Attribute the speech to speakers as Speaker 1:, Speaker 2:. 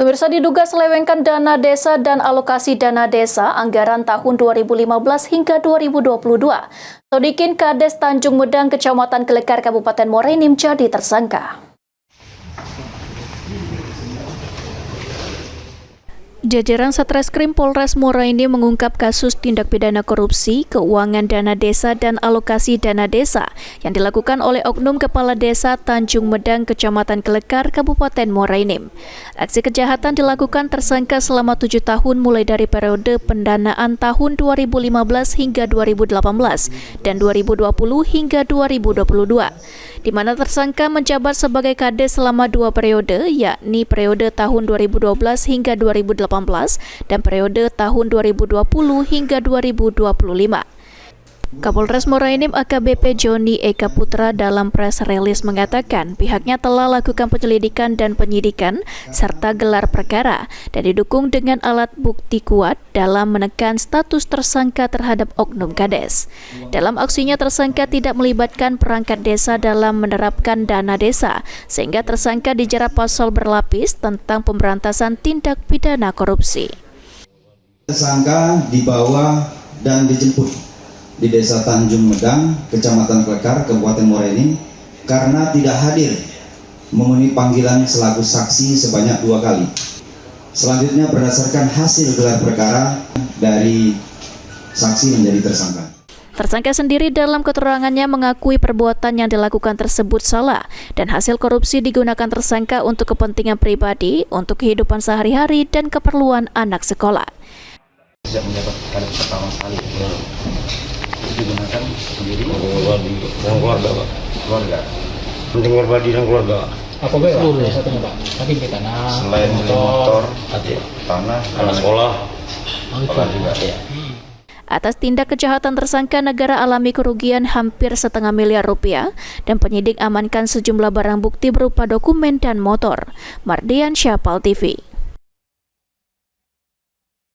Speaker 1: Pemirsa, diduga selewengkan dana desa dan alokasi dana desa anggaran tahun 2015 hingga 2022. Sodikin Kades Tanjung Medang, Kecamatan Kelekar, Kabupaten Muara Enim jadi tersangka. Jajaran Satreskrim Polres Muara Enim mengungkap kasus tindak pidana korupsi, keuangan dana desa dan alokasi dana desa yang dilakukan oleh Oknum Kepala Desa Tanjung Medang, Kecamatan Kelekar, Kabupaten Muara Enim. Aksi kejahatan dilakukan tersangka selama 7 tahun mulai dari periode pendanaan tahun 2015 hingga 2018 dan 2020 hingga 2022, di mana tersangka menjabat sebagai Kades selama 2 periode, yakni periode tahun 2012 hingga 2018 dan periode tahun 2020 hingga 2025. Kapolres Muara Enim AKBP Joni Eka Putra dalam press release mengatakan pihaknya telah lakukan penyelidikan dan penyidikan serta gelar perkara dan didukung dengan alat bukti kuat dalam menekan status tersangka terhadap Oknum Kades. Dalam aksinya tersangka tidak melibatkan perangkat desa dalam menerapkan dana desa, sehingga tersangka dijerat pasal berlapis tentang pemberantasan tindak pidana korupsi.
Speaker 2: Tersangka dibawa dan dijemput di Desa Tanjung Medang, Kecamatan Kelekar, Kabupaten Muara Enim karena tidak hadir memenuhi panggilan selaku saksi sebanyak 2 kali. Selanjutnya berdasarkan hasil gelar perkara dari saksi menjadi tersangka.
Speaker 1: Tersangka sendiri dalam keterangannya mengakui perbuatan yang dilakukan tersebut salah dan hasil korupsi digunakan tersangka untuk kepentingan pribadi, untuk kehidupan sehari-hari dan keperluan anak sekolah.
Speaker 3: Tidak mendapat kali pertama kali digunakan sendiri dan keluarga, Pak. Keluarga. Penting pribadi dan keluarga.
Speaker 4: Apa be? Seluruh satunya, Pak. Tapi ke tanah.
Speaker 3: Selain motor, tanah, anak sekolah, sekolah juga. Ya.
Speaker 1: Atas tindak kejahatan tersangka, negara alami kerugian hampir setengah miliar rupiah dan penyidik amankan sejumlah barang bukti berupa dokumen dan motor. Mardian Syapal TV.